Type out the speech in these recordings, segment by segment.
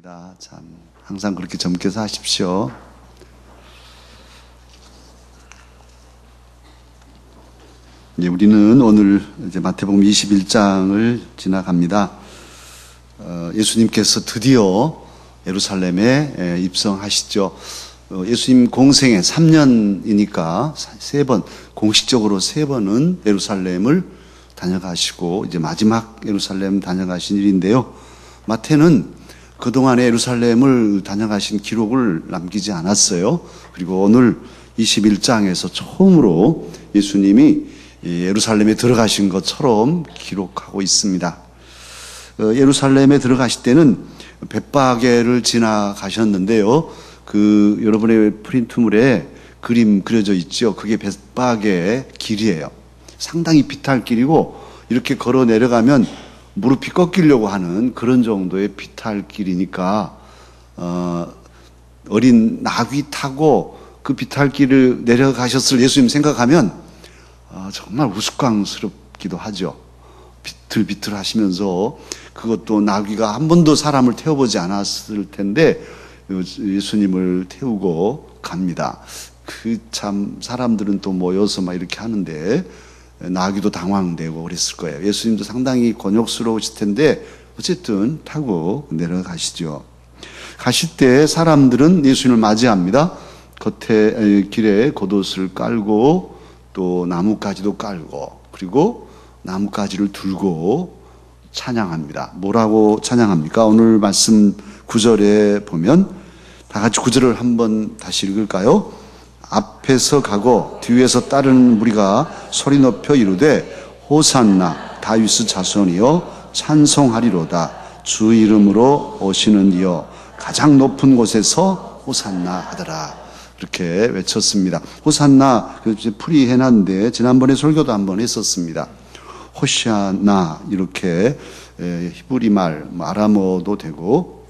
감사합니다. 참 항상 그렇게 젊게 사십시오. 우리는 오늘 이제 마태복음 21장을 지나갑니다. 예수님께서 드디어 예루살렘에 입성하시죠. 예수님 공생애 3년이니까 공식적으로 3번은 예루살렘을 다녀가시고 이제 마지막 예루살렘 다녀가신 일인데요. 마태는 그동안에 예루살렘을 다녀가신 기록을 남기지 않았어요. 그리고 오늘 21장에서 처음으로 예수님이 예루살렘에 들어가신 것처럼 기록하고 있습니다. 예루살렘에 들어가실 때는 벳바게를 지나가셨는데요. 여러분의 프린트물에 그림 그려져 있죠. 그게 벳바게의 길이에요. 상당히 비탈길이고 이렇게 걸어 내려가면 무릎이 꺾이려고 하는 그런 정도의 비탈길이니까 어린 나귀 타고 그 비탈길을 내려가셨을 예수님 생각하면 정말 우스꽝스럽기도 하죠. 비틀비틀 하시면서 그것도 나귀가 한 번도 사람을 태워보지 않았을 텐데 예수님을 태우고 갑니다. 참 사람들은 또 모여서 막 이렇게 하는데 나귀도 당황되고 그랬을 거예요. 예수님도 상당히 곤욕스러우실 텐데 어쨌든 타고 내려가시죠. 가실 때 사람들은 예수님을 맞이합니다. 길에 겉옷을 깔고 또 나뭇가지도 깔고 그리고 나뭇가지를 들고 찬양합니다. 뭐라고 찬양합니까? 오늘 말씀 9절에 보면 다 같이 9절을 한번 다시 읽을까요? 앞에서 가고 뒤에서 따르는 무리가 소리 높여 이르되 호산나 다윗의 자손이여 찬송하리로다 주 이름으로 오시는 이여 가장 높은 곳에서 호산나 하더라. 그렇게 외쳤습니다. 호산나 풀이 해놨는데 지난번에 설교도 한번 했었습니다. 호시아나 이렇게 히브리 말 아람어도 되고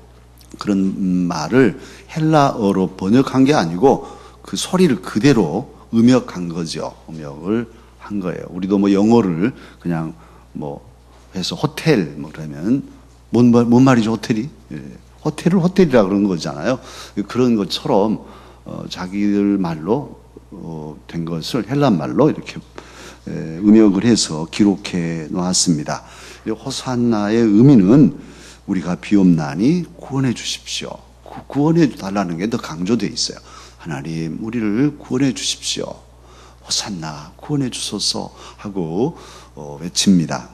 그런 말을 헬라어로 번역한 게 아니고 그 소리를 그대로 음역한 거죠. 음역을 한 거예요. 우리도 영어를 그냥 해서 호텔 그러면 뭔 말이죠 호텔이? 호텔을 호텔이라 그러는 거잖아요. 그런 것처럼 자기들 말로 된 것을 헬라 말로 이렇게 음역을 해서 기록해 놓았습니다. 호산나의 의미는 우리가 비옵나니 구원해 주십시오. 구원해 달라는 게 더 강조되어 있어요. 하나님 우리를 구원해 주십시오. 호산나 구원해 주소서 하고 외칩니다.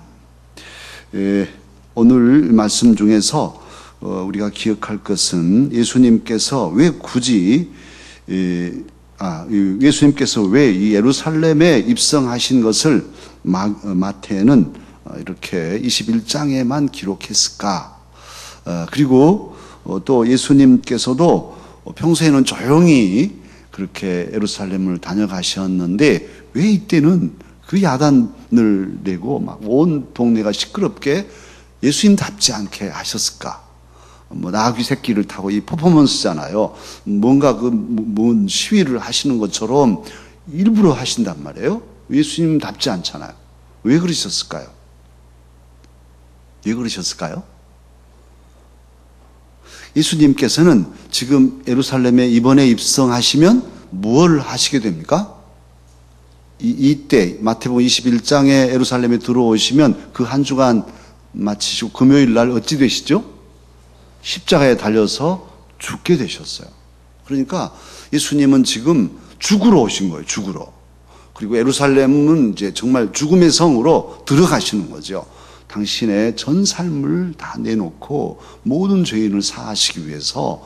오늘 말씀 중에서 우리가 기억할 것은 예수님께서 왜 굳이 예수님께서 왜 이 예루살렘에 입성하신 것을 마태는 이렇게 21장에만 기록했을까? 그리고 또 예수님께서도 평소에는 조용히 그렇게 예루살렘을 다녀가셨는데 왜 이때는 그 야단을 내고 막 온 동네가 시끄럽게 예수님답지 않게 하셨을까? 나귀 새끼를 타고 이 퍼포먼스잖아요. 뭔가 뭔 시위를 하시는 것처럼 일부러 하신단 말이에요. 예수님답지 않잖아요. 왜 그러셨을까요? 왜 그러셨을까요? 예수님께서는 지금 예루살렘에 이번에 입성하시면 무엇을 하시게 됩니까? 이때 마태복음 21장에 예루살렘에 들어오시면 그 한 주간 마치시고 금요일 날 어찌 되시죠? 십자가에 달려서 죽게 되셨어요. 그러니까 예수님은 지금 죽으러 오신 거예요. 죽으러. 그리고 예루살렘은 이제 정말 죽음의 성으로 들어가시는 거죠. 당신의 전 삶을 다 내놓고 모든 죄인을 사하시기 위해서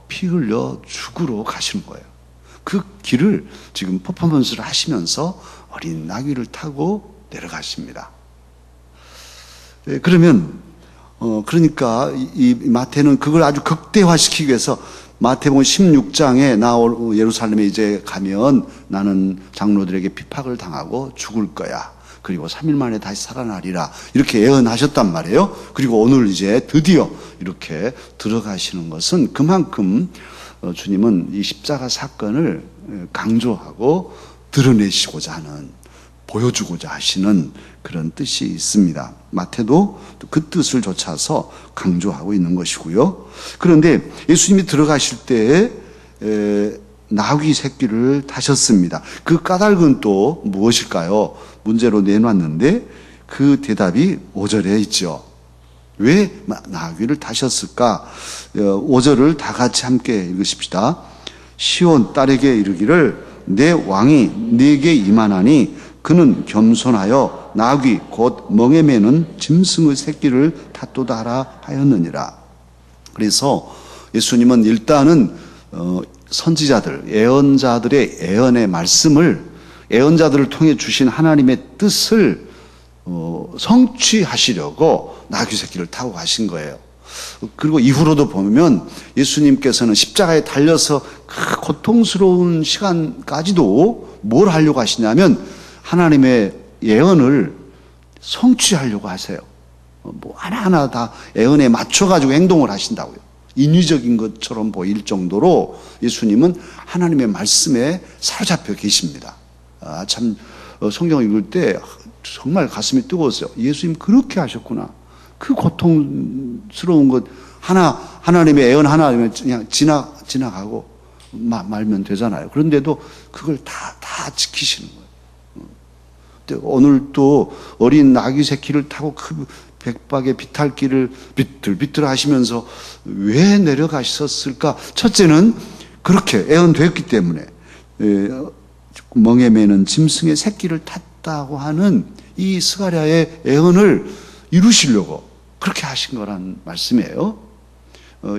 피 흘려 죽으러 가시는 거예요. 그 길을 지금 퍼포먼스를 하시면서 어린 나귀를 타고 내려가십니다. 그러니까 이 마태는 그걸 아주 극대화시키기 위해서 마태복음 16장에 나올 예루살렘에 이제 가면 나는 장로들에게 핍박을 당하고 죽을 거야. 그리고 3일 만에 다시 살아나리라. 이렇게 예언하셨단 말이에요. 그리고 오늘 이제 드디어 이렇게 들어가시는 것은 그만큼 주님은 이 십자가 사건을 강조하고 드러내시고자 하는 보여주고자 하시는 그런 뜻이 있습니다. 마태도 그 뜻을 좇아서 강조하고 있는 것이고요. 그런데 예수님이 들어가실 때에 나귀 새끼를 타셨습니다. 그 까닭은 또 무엇일까요? 문제로 내놨는데 그 대답이 5절에 있죠. 왜 나귀를 타셨을까? 5절을 다 같이 함께 읽으십시다. 시온 딸에게 이르기를 내 왕이 네게 임하나니 그는 겸손하여 나귀 곧 멍에 매는 짐승의 새끼를 탔도다 하라 하였느니라. 그래서 예수님은 일단은 선지자들, 예언자들의 예언의 말씀을, 예언자들을 통해 주신 하나님의 뜻을 성취하시려고 나귀 새끼를 타고 가신 거예요. 그리고 이후로도 보면 예수님께서는 십자가에 달려서 그 고통스러운 시간까지도 뭘 하려고 하시냐면 하나님의 예언을 성취하려고 하세요. 뭐 하나하나 다 예언에 맞춰가지고 행동을 하신다고요. 인위적인 것처럼 보일 정도로 예수님은 하나님의 말씀에 사로잡혀 계십니다. 참 성경을 읽을 때 정말 가슴이 뜨거웠어요. 예수님 그렇게 하셨구나. 그 고통스러운 것 하나님의 예언 하나면 그냥 지나가고 말면 되잖아요. 그런데도 그걸 다 지키시는 거예요. 오늘 또 어린 나귀 새끼를 타고 그 백박의 비탈길을 비틀비틀 하시면서 왜 내려가셨을까? 첫째는 그렇게 예언되었기 때문에 멍에 매는 짐승의 새끼를 탔다고 하는 이 스가랴의 예언을 이루시려고 그렇게 하신 거란 말씀이에요.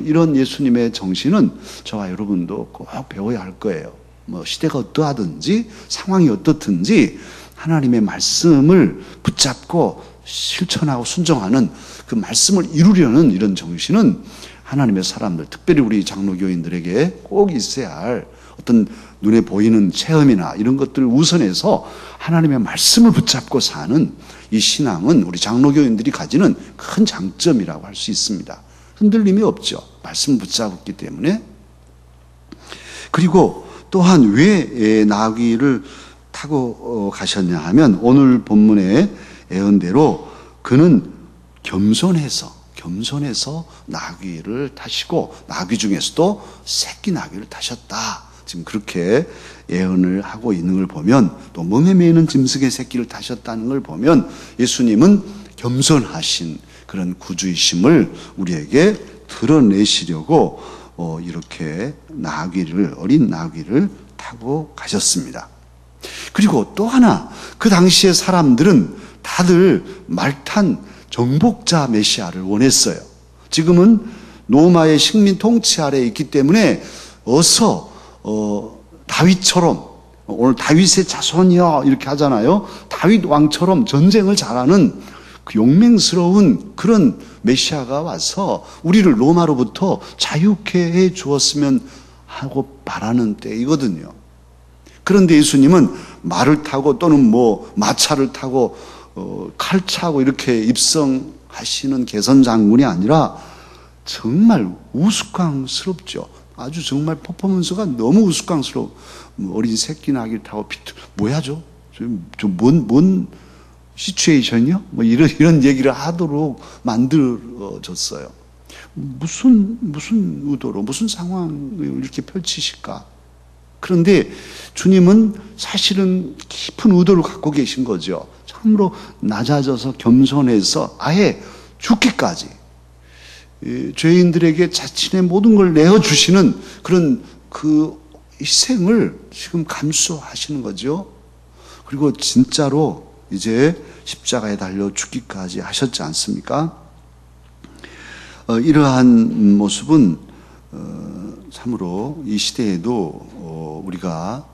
이런 예수님의 정신은 저와 여러분도 꼭 배워야 할 거예요. 뭐 시대가 어떠하든지 상황이 어떻든지 하나님의 말씀을 붙잡고 실천하고 순종하는 그 말씀을 이루려는 이런 정신은 하나님의 사람들, 특별히 우리 장로교인들에게 꼭 있어야 할 어떤 눈에 보이는 체험이나 이런 것들을 우선해서 하나님의 말씀을 붙잡고 사는 이 신앙은 우리 장로교인들이 가지는 큰 장점이라고 할 수 있습니다. 흔들림이 없죠. 말씀을 붙잡았기 때문에. 그리고 또한 왜 나귀를 타고 가셨냐 하면 오늘 본문의 예언대로 그는 겸손해서 나귀를 타시고 나귀 중에서도 새끼 나귀를 타셨다. 지금 그렇게 예언을 하고 있는 걸 보면 또 멍에 매는 짐승의 새끼를 타셨다는 걸 보면 예수님은 겸손하신 그런 구주이심을 우리에게 드러내시려고 이렇게 어린 나귀를 타고 가셨습니다. 그리고 또 하나 그 당시의 사람들은 다들 말탄 정복자 메시아를 원했어요. 지금은 로마의 식민 통치 아래에 있기 때문에 어서 다윗처럼 오늘 다윗의 자손이여 이렇게 하잖아요. 다윗 왕처럼 전쟁을 잘하는 그 용맹스러운 그런 메시아가 와서 우리를 로마로부터 자유케 해 주었으면 하고 바라는 때이거든요. 그런데 예수님은 말을 타고 또는 마차를 타고 칼 차고 이렇게 입성하시는 개선 장군이 아니라 정말 우스꽝스럽죠. 아주 정말 퍼포먼스가 너무 우스꽝스러워. 어린 새끼 나귀를 타고 뭐야죠? 뭔 시츄에이션이요? 이런 얘기를 하도록 만들어졌어요. 무슨 의도로, 무슨 상황을 이렇게 펼치실까? 그런데 주님은 사실은 깊은 의도를 갖고 계신 거죠. 참으로 낮아져서 겸손해서 아예 죽기까지 죄인들에게 자신의 모든 걸 내어주시는 그런 그 희생을 지금 감수하시는 거죠. 그리고 진짜로 이제 십자가에 달려 죽기까지 하셨지 않습니까? 이러한 모습은 참으로 이 시대에도 우리가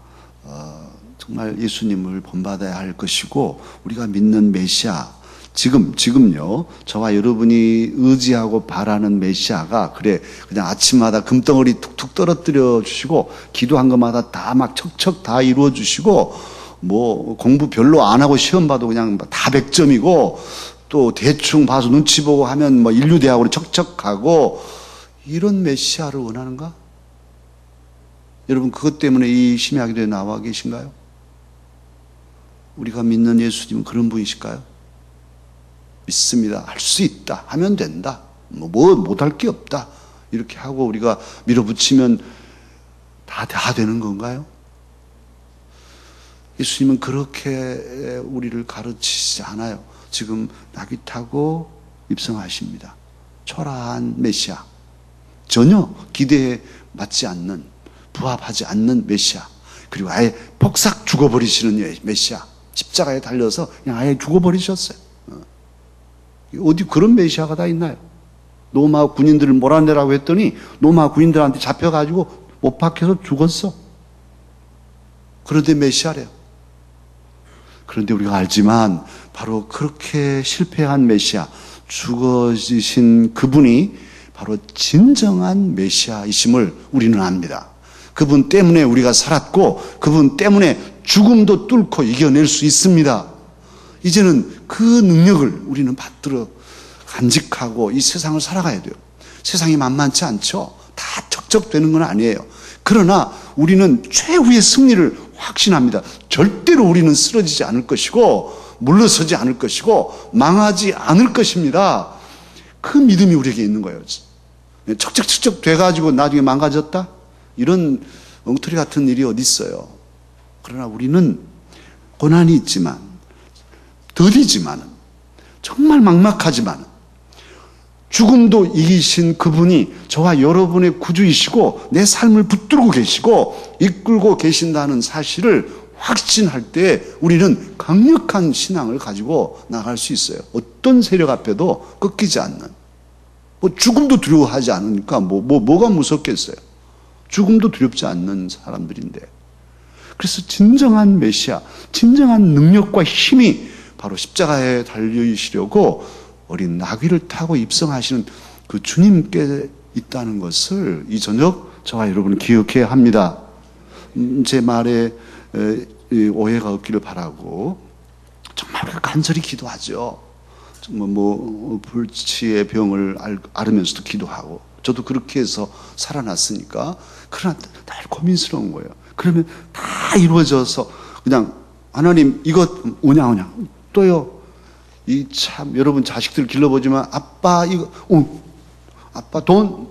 정말 예수님을 본받아야 할 것이고 우리가 믿는 메시아 지금요 저와 여러분이 의지하고 바라는 메시아가 그냥 아침마다 금덩어리 툭툭 떨어뜨려 주시고 기도한 것마다 다 막 척척 다 이루어 주시고 공부 별로 안 하고 시험 봐도 그냥 다 100점이고 또 대충 봐서 눈치 보고 하면 인류대학으로 척척 가고 이런 메시아를 원하는가? 여러분 그것 때문에 이 심야기도에 나와 계신가요? 우리가 믿는 예수님은 그런 분이실까요? 믿습니다. 할 수 있다. 하면 된다. 뭐 못할 게 없다. 이렇게 하고 우리가 밀어붙이면 다 되는 건가요? 예수님은 그렇게 우리를 가르치지 않아요. 지금 낙이 타고 입성하십니다. 초라한 메시아. 전혀 기대에 맞지 않는, 부합하지 않는 메시아. 그리고 아예 폭삭 죽어버리시는 메시아. 십자가에 달려서 그냥 아예 죽어버리셨어요. 어디 그런 메시아가 다 있나요? 로마 군인들을 몰아내라고 했더니 로마 군인들한테 잡혀가지고 못 박혀서 죽었어. 그런데 메시아래요. 그런데 우리가 알지만 바로 그렇게 실패한 메시아, 죽어지신 그분이 바로 진정한 메시아이심을 우리는 압니다. 그분 때문에 우리가 살았고 그분 때문에 죽음도 뚫고 이겨낼 수 있습니다. 이제는 그 능력을 우리는 받들어 간직하고 이 세상을 살아가야 돼요. 세상이 만만치 않죠. 다 척척되는 건 아니에요. 그러나 우리는 최후의 승리를 확신합니다. 절대로 우리는 쓰러지지 않을 것이고 물러서지 않을 것이고 망하지 않을 것입니다. 그 믿음이 우리에게 있는 거예요. 척척척척 돼가지고 나중에 망가졌다? 이런 엉터리 같은 일이 어디 있어요. 그러나 우리는 고난이 있지만 더디지만 정말 막막하지만 죽음도 이기신 그분이 저와 여러분의 구주이시고 내 삶을 붙들고 계시고 이끌고 계신다는 사실을 확신할 때 우리는 강력한 신앙을 가지고 나갈 수 있어요. 어떤 세력 앞에도 꺾이지 않는. 죽음도 두려워하지 않으니까 뭐가 무섭겠어요. 죽음도 두렵지 않는 사람들인데. 그래서 진정한 메시아, 진정한 능력과 힘이 바로 십자가에 달리시려고 어린 나귀를 타고 입성하시는 그 주님께 있다는 것을 이 저녁 저와 여러분은 기억해야 합니다. 제 말에 오해가 없기를 바라고 정말 우리가 간절히 기도하죠. 정말 불치의 병을 앓으면서도 기도하고 저도 그렇게 해서 살아났으니까. 그러나 늘 고민스러운 거예요. 그러면 다 이루어져서 그냥 하나님 이것 오냐 또요. 이 참 여러분 자식들 길러보지만 아빠 이거 아빠 돈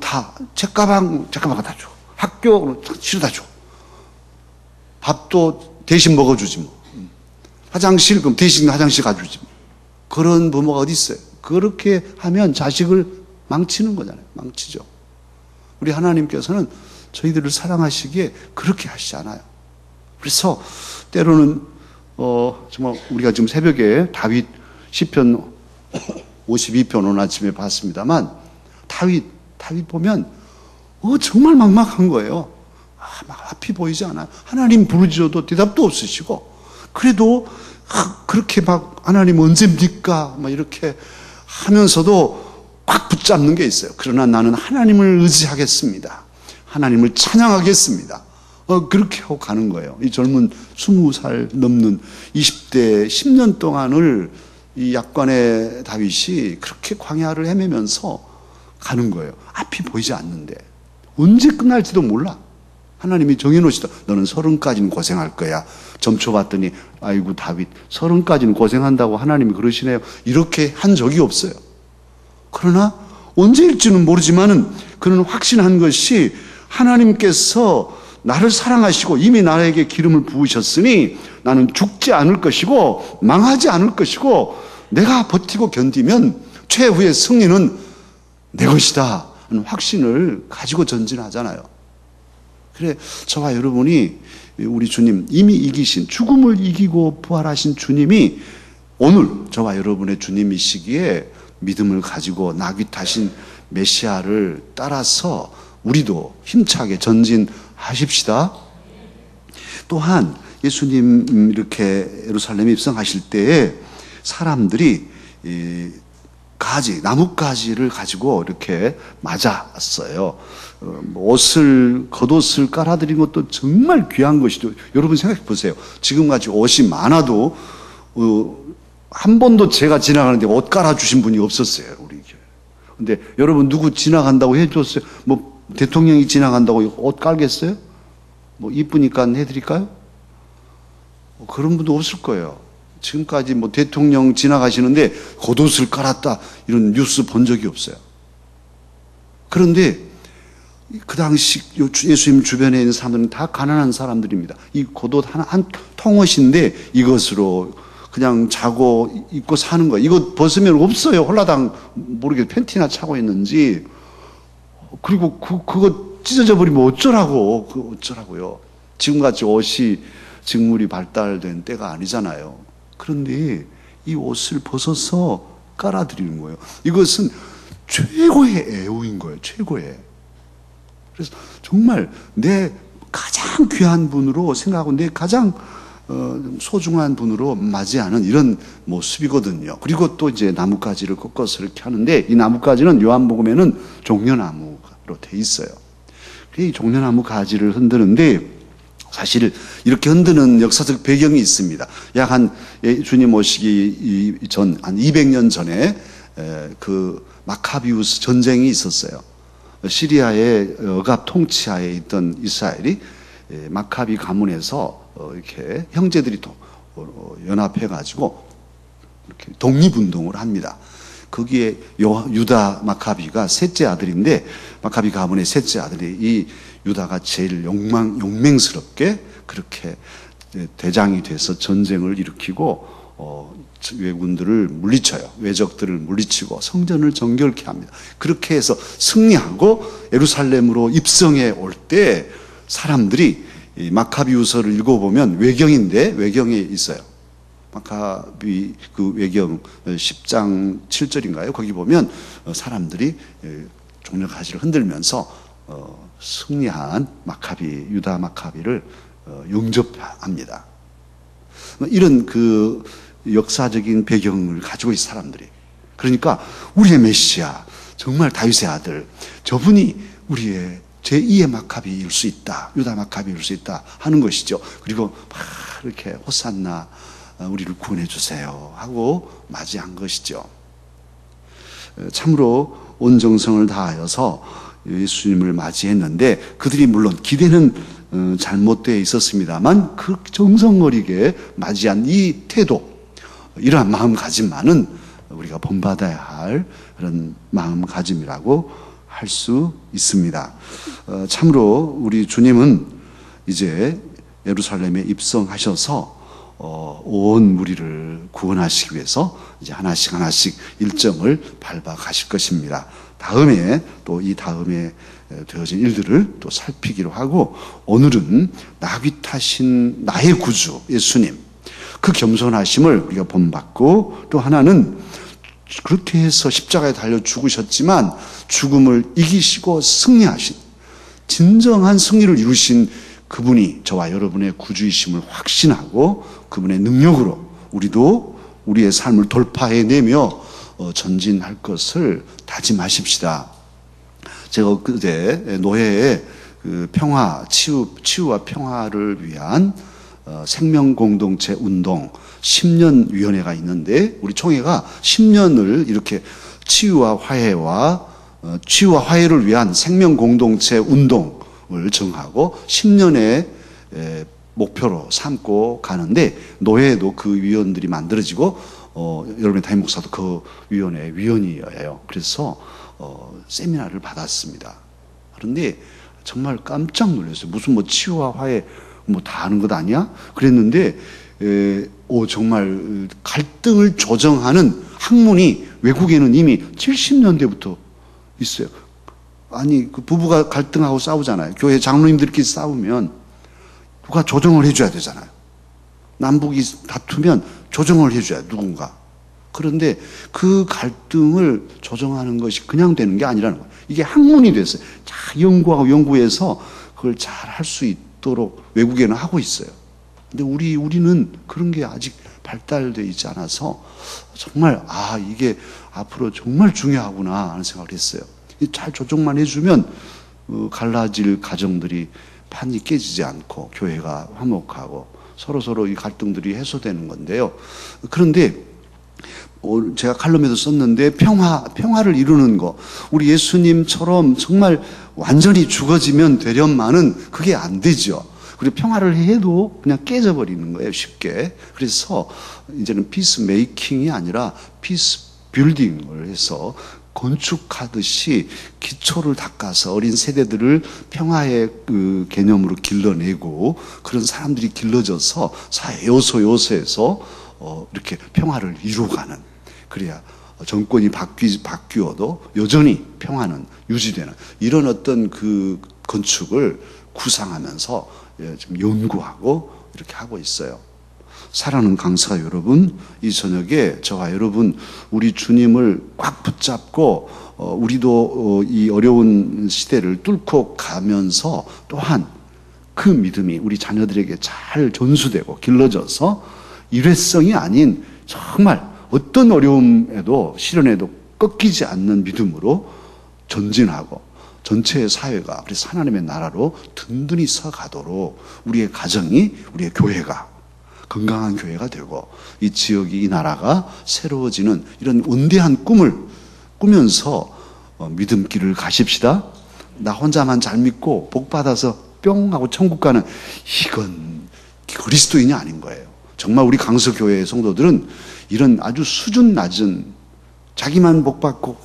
다 책가방 갖다 줘. 학교 치료다 줘. 밥도 대신 먹어주지 뭐. 화장실 그럼 대신 화장실 가주지 뭐. 그런 부모가 어디 있어요? 그렇게 하면 자식을 망치는 거잖아요. 망치죠. 우리 하나님께서는 저희들을 사랑하시기에 그렇게 하시지 않아요. 그래서 때로는 정말 우리가 지금 새벽에 다윗 시편 52편 오늘 아침에 봤습니다만 다윗 보면 정말 막막한 거예요. 막 앞이 보이지 않아요. 하나님 부르짖어도 대답도 없으시고 그래도 그렇게 막 하나님 언제입니까? 막 이렇게 하면서도 꽉 붙잡는 게 있어요. 그러나 나는 하나님을 의지하겠습니다. 하나님을 찬양하겠습니다. 그렇게 하고 가는 거예요. 이 젊은 20살 넘는 20대 10년 동안을 이 약관의 다윗이 그렇게 광야를 헤매면서 가는 거예요. 앞이 보이지 않는데 언제 끝날지도 몰라. 하나님이 정해놓으시다. 너는 30까지는 고생할 거야. 점쳐 봤더니 아이고 다윗 30까지는 고생한다고 하나님이 그러시네요. 이렇게 한 적이 없어요. 그러나 언제일지는 모르지만은 그는 확신한 것이 하나님께서 나를 사랑하시고 이미 나에게 기름을 부으셨으니 나는 죽지 않을 것이고 망하지 않을 것이고 내가 버티고 견디면 최후의 승리는 내 것이다 하는 확신을 가지고 전진하잖아요. 그래 저와 여러분이 우리 주님 이미 이기신 죽음을 이기고 부활하신 주님이 오늘 저와 여러분의 주님이시기에 믿음을 가지고 낙이 타신 메시아를 따라서 우리도 힘차게 전진하십시다. 또한 예수님 이렇게 예루살렘에 입성하실 때에 사람들이 나뭇가지를 가지고 이렇게 맞았어요. 겉옷을 깔아드린 것도 정말 귀한 것이죠. 여러분 생각해 보세요. 지금같이 옷이 많아도 한 번도 제가 지나가는데 옷 깔아주신 분이 없었어요. 우리 교회. 근데 여러분 누구 지나간다고 해줬어요? 대통령이 지나간다고 옷 깔겠어요? 이쁘니까 해드릴까요? 그런 분도 없을 거예요. 지금까지 뭐 대통령 지나가시는데 겉옷을 깔았다 이런 뉴스 본 적이 없어요. 그런데 그 당시 예수님 주변에 있는 사람들은 다 가난한 사람들입니다. 이 겉옷 한 통옷인데 이것으로 그냥 자고 입고 사는 거예요. 이거 벗으면 없어요. 홀라당 모르게 팬티나 차고 있는지. 그리고 그거 찢어져 버리면 어쩌라고요. 지금같이 옷이 직물이 발달된 때가 아니잖아요. 그런데 이 옷을 벗어서 깔아드리는 거예요. 이것은 최고의 애호인 거예요. 최고의. 그래서 정말 내 가장 귀한 분으로 생각하고 내 가장 소중한 분으로 맞이하는 이런 모습이거든요. 그리고 또 이제 나뭇가지를 꺾어서 이렇게 하는데 이 나뭇가지는 요한복음에는 종려나무로 돼 있어요. 이 종려나무 가지를 흔드는데 사실 이렇게 흔드는 역사적 배경이 있습니다. 약 주님 오시기 전 한 200년 전에 그 마카비우스 전쟁이 있었어요. 시리아의 억압 통치하에 있던 이스라엘이 마카비 가문에서 이렇게 형제들이 연합해 가지고 이렇게 독립운동을 합니다. 거기에 유다 마카비가 셋째 아들인데 마카비 가문의 셋째 아들이 이 유다가 제일 용맹스럽게 그렇게 대장이 돼서 전쟁을 일으키고 왜군들을 물리쳐요. 왜적들을 물리치고 성전을 정결케 합니다. 그렇게 해서 승리하고 예루살렘으로 입성해 올 때 사람들이 이 마카비우서를 읽어보면 외경인데 외경에 있어요. 마카비 그 외경 10장 7절인가요? 거기 보면 사람들이 종려가지를 흔들면서 승리한 유다 마카비를 영접합니다. 이런 그 역사적인 배경을 가지고 있는 사람들이. 그러니까 우리의 메시아, 정말 다윗의 아들, 저분이 우리의 제2의 마카비일 수 있다. 유다 마카비일 수 있다 하는 것이죠. 그리고 막 이렇게 호산나 우리를 구원해 주세요 하고 맞이한 것이죠. 참으로 온 정성을 다하여서 예수님을 맞이했는데 그들이 물론 기대는 잘못되어 있었습니다만 그 정성어리게 맞이한 이 태도, 이러한 마음가짐만은 우리가 본받아야 할 그런 마음가짐이라고 할 수 있습니다. 참으로 우리 주님은 이제 예루살렘에 입성하셔서 온 무리를 구원하시기 위해서 이제 하나씩 일정을 밟아 가실 것입니다. 다음에 또 이 다음에 되어진 일들을 또 살피기로 하고 오늘은 나귀 타신 나의 구주 예수님 그 겸손하심을 우리가 본받고 또 하나는 그렇게 해서 십자가에 달려 죽으셨지만 죽음을 이기시고 승리하신 진정한 승리를 이루신 그분이 저와 여러분의 구주이심을 확신하고 그분의 능력으로 우리도 우리의 삶을 돌파해내며 전진할 것을 다짐하십시다. 제가 그때 노회에 그 평화, 치유와 평화를 위한 생명공동체 운동 10년 위원회가 있는데 우리 총회가 10년을 이렇게 치유와 화해를 위한 생명공동체 운동을 정하고 10년의 목표로 삼고 가는데 노회에도 그 위원들이 만들어지고 여러분의 담임 목사도 그 위원회 위원이에요. 그래서 세미나를 받았습니다. 그런데 정말 깜짝 놀랐어요. 무슨 뭐 치유와 화해 뭐 다 아는 것 아니야? 그랬는데 정말 갈등을 조정하는 학문이 외국에는 이미 70년대부터 있어요. 아니 그 부부가 갈등하고 싸우잖아요. 교회 장로님들끼리 싸우면 누가 조정을 해줘야 되잖아요. 남북이 다투면 조정을 해줘야 누군가. 그런데 그 갈등을 조정하는 것이 그냥 되는 게 아니라는 거예요. 이게 학문이 됐어요. 잘 연구해서 그걸 잘 할 수 있도록 외국에는 하고 있어요. 근데 우리는 그런 게 아직 발달되어 있지 않아서 정말 이게 앞으로 정말 중요하구나 하는 생각을 했어요. 잘 조정만 해주면 갈라질 가정들이 판이 깨지지 않고 교회가 화목하고 서로 이 갈등들이 해소되는 건데요. 그런데 제가 칼럼에도 썼는데 평화를 이루는 거 우리 예수님처럼 정말 완전히 죽어지면 되련만은 그게 안 되죠. 그리고 평화를 해도 그냥 깨져버리는 거예요, 쉽게. 그래서 이제는 피스 메이킹이 아니라 피스 빌딩을 해서 건축하듯이 기초를 닦아서 어린 세대들을 평화의 그 개념으로 길러내고 그런 사람들이 길러져서 사회 요소에서 이렇게 평화를 이루어가는, 그래야 정권이 바뀌어도 여전히 평화는 유지되는 이런 어떤 그 건축을 구상하면서 지금 연구하고 이렇게 하고 있어요. 사랑하는 강사 여러분, 이 저녁에 저와 여러분 우리 주님을 꽉 붙잡고 우리도 이 어려운 시대를 뚫고 가면서 또한 그 믿음이 우리 자녀들에게 잘 전수되고 길러져서 일회성이 아닌 정말 어떤 어려움에도 시련에도 꺾이지 않는 믿음으로 전진하고 전체 사회가 그래서 하나님의 나라로 든든히 서가도록 우리의 가정이, 우리의 교회가 건강한 교회가 되고 이 지역이, 이 나라가 새로워지는 이런 원대한 꿈을 꾸면서 믿음길을 가십시다. 나 혼자만 잘 믿고 복 받아서 뿅 하고 천국 가는, 이건 그리스도인이 아닌 거예요. 정말 우리 강서교회의 성도들은 이런 아주 수준 낮은, 자기만 복 받고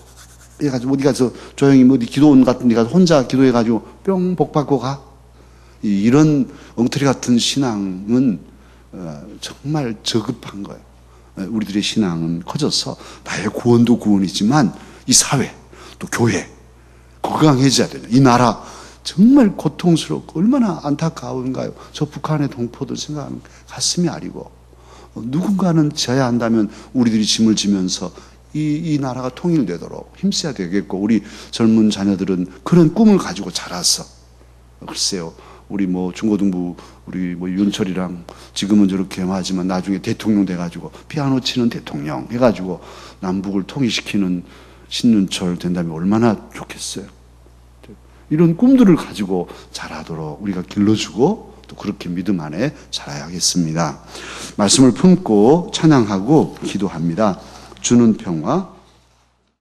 해가지고 어디 가서 조용히 어디 기도원 같은 데 가서 혼자 기도해가지고 뿅 복 받고 가, 이런 엉터리 같은 신앙은 정말 저급한 거예요. 우리들의 신앙은 커져서 나의 구원도 구원이지만 이 사회 또 교회 건강해져야 돼요. 이 나라 정말 고통스럽고 얼마나 안타까운가요. 저 북한의 동포들 생각하면 가슴이 아리고, 누군가는 져야 한다면 우리들이 짐을 지면서 이 나라가 통일되도록 힘써야 되겠고, 우리 젊은 자녀들은 그런 꿈을 가지고 자라서, 글쎄요, 우리 중고등부 우리 윤철이랑 지금은 저렇게 하지만 나중에 대통령 돼가지고 피아노 치는 대통령 해가지고 남북을 통일시키는 신윤철 된다면 얼마나 좋겠어요. 이런 꿈들을 가지고 자라도록 우리가 길러주고 또 그렇게 믿음 안에 자라야겠습니다. 말씀을 품고 찬양하고 기도합니다. 주는 평화.